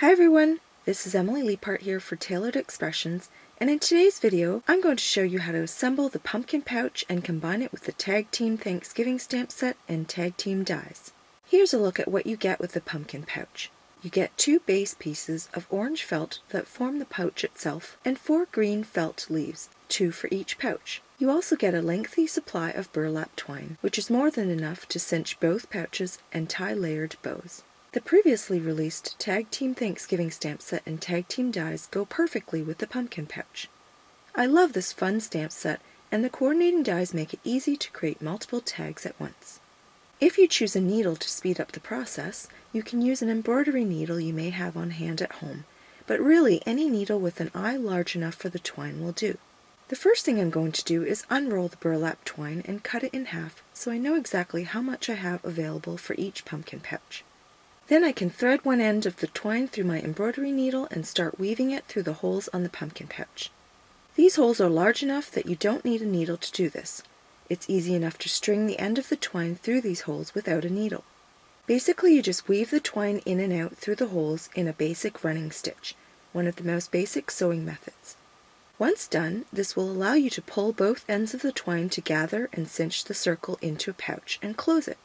Hi everyone, this is Emily Leiphart here for Tailored Expressions, and in today's video I'm going to show you how to assemble the pumpkin pouch and combine it with the Tag Team Thanksgiving stamp set and Tag Team dies. Here's a look at what you get with the pumpkin pouch. You get 2 base pieces of orange felt that form the pouch itself and 4 green felt leaves, 2 for each pouch. You also get a lengthy supply of burlap twine, which is more than enough to cinch both pouches and tie layered bows. The previously released Tag Team Thanksgiving stamp set and Tag Team dies go perfectly with the pumpkin pouch. I love this fun stamp set, and the coordinating dies make it easy to create multiple tags at once. If you choose a needle to speed up the process, you can use an embroidery needle you may have on hand at home, but really any needle with an eye large enough for the twine will do. The first thing I'm going to do is unroll the burlap twine and cut it in half so I know exactly how much I have available for each pumpkin pouch. Then I can thread one end of the twine through my embroidery needle and start weaving it through the holes on the pumpkin pouch. These holes are large enough that you don't need a needle to do this. It's easy enough to string the end of the twine through these holes without a needle. Basically, you just weave the twine in and out through the holes in a basic running stitch, one of the most basic sewing methods. Once done, this will allow you to pull both ends of the twine to gather and cinch the circle into a pouch and close it.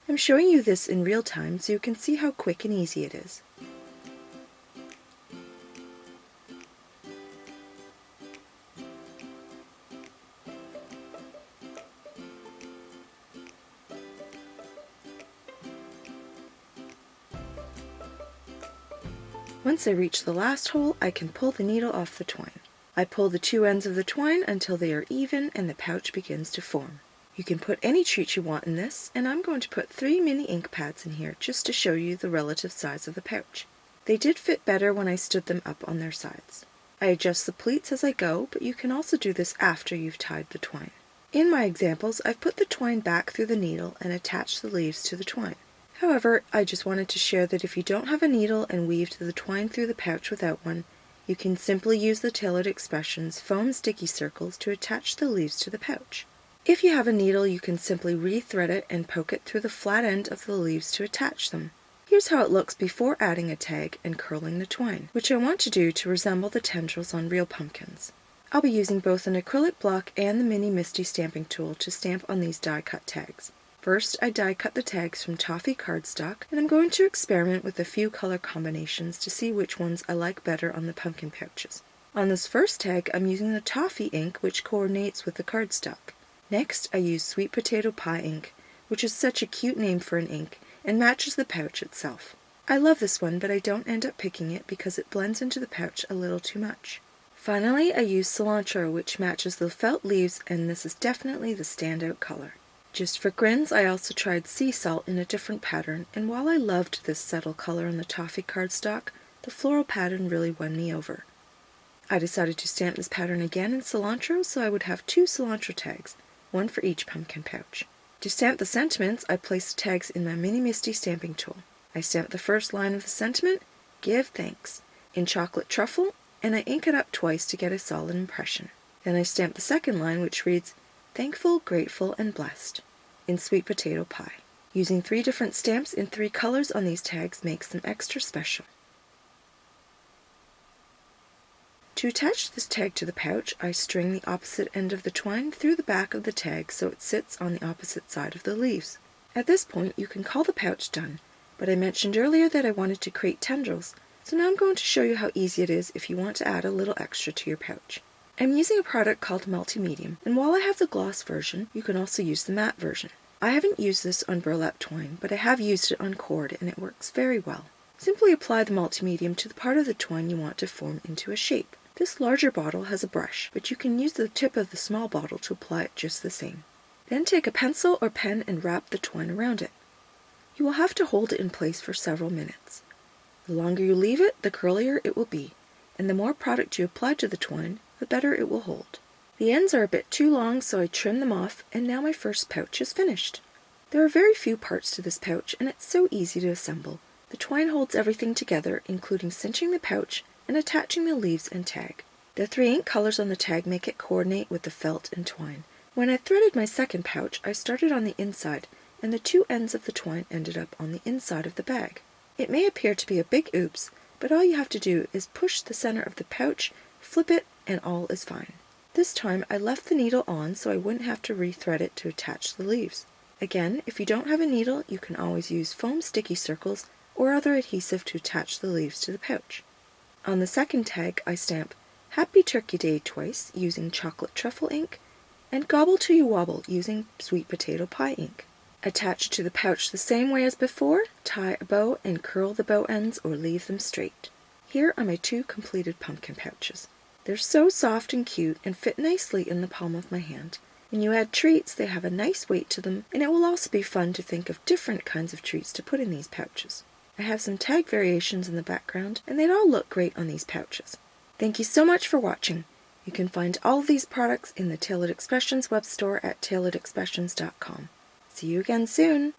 I'm showing you this in real time so you can see how quick and easy it is. Once I reach the last hole, I can pull the needle off the twine. I pull the 2 ends of the twine until they are even and the pouch begins to form. You can put any treat you want in this, and I'm going to put 3 mini ink pads in here just to show you the relative size of the pouch. They did fit better when I stood them up on their sides. I adjust the pleats as I go, but you can also do this after you've tied the twine. In my examples, I've put the twine back through the needle and attached the leaves to the twine. However, I just wanted to share that if you don't have a needle and weaved the twine through the pouch without one, you can simply use the Tailored Expressions foam sticky circles to attach the leaves to the pouch. If you have a needle, you can simply re-thread it and poke it through the flat end of the leaves to attach them. Here's how it looks before adding a tag and curling the twine, which I want to do to resemble the tendrils on real pumpkins. I'll be using both an acrylic block and the mini Misty stamping tool to stamp on these die-cut tags. First, I die-cut the tags from Toffee cardstock, and I'm going to experiment with a few color combinations to see which ones I like better on the pumpkin pouches. On this first tag, I'm using the Toffee ink, which coordinates with the cardstock. Next, I use sweet potato pie ink, which is such a cute name for an ink, and matches the pouch itself. I love this one, but I don't end up picking it because it blends into the pouch a little too much. Finally, I use Cilantro, which matches the felt leaves, and this is definitely the standout color. Just for grins, I also tried sea salt in a different pattern, and while I loved this subtle color on the Toffee cardstock, the floral pattern really won me over. I decided to stamp this pattern again in Cilantro so I would have 2 Cilantro tags, one for each pumpkin pouch. To stamp the sentiments, I place the tags in my mini Misty stamping tool. I stamp the first line of the sentiment, "Give thanks," in chocolate truffle, and I ink it up twice to get a solid impression. Then I stamp the second line, which reads, "Thankful, grateful, and blessed," in sweet potato pie. Using 3 different stamps in 3 colors on these tags makes them extra special. To attach this tag to the pouch, I string the opposite end of the twine through the back of the tag so it sits on the opposite side of the leaves. At this point, you can call the pouch done, but I mentioned earlier that I wanted to create tendrils, so now I'm going to show you how easy it is if you want to add a little extra to your pouch. I'm using a product called Multi-Medium, and while I have the gloss version, you can also use the matte version. I haven't used this on burlap twine, but I have used it on cord and it works very well. Simply apply the Multi-Medium to the part of the twine you want to form into a shape. This larger bottle has a brush, but you can use the tip of the small bottle to apply it just the same. Then take a pencil or pen and wrap the twine around it. You will have to hold it in place for several minutes. The longer you leave it, the curlier it will be, and the more product you apply to the twine, the better it will hold. The ends are a bit too long, so I trim them off, and now my first pouch is finished. There are very few parts to this pouch, and it's so easy to assemble. The twine holds everything together, including cinching the pouch and attaching the leaves and tag. The 3 ink colors on the tag make it coordinate with the felt and twine. When I threaded my second pouch, I started on the inside, and the 2 ends of the twine ended up on the inside of the bag. It may appear to be a big oops, but all you have to do is push the center of the pouch, flip it, and all is fine. This time I left the needle on so I wouldn't have to re-thread it to attach the leaves. Again, if you don't have a needle, you can always use foam sticky circles or other adhesive to attach the leaves to the pouch. On the second tag, I stamp Happy Turkey Day twice using chocolate truffle ink and Gobble Till You Wobble using sweet potato pie ink. Attach to the pouch the same way as before, tie a bow and curl the bow ends or leave them straight. Here are my 2 completed pumpkin pouches. They're so soft and cute and fit nicely in the palm of my hand. When you add treats, they have a nice weight to them, and it will also be fun to think of different kinds of treats to put in these pouches. I have some tag variations in the background, and they'd all look great on these pouches. Thank you so much for watching. You can find all of these products in the Tailored Expressions web store at tailoredexpressions.com. See you again soon!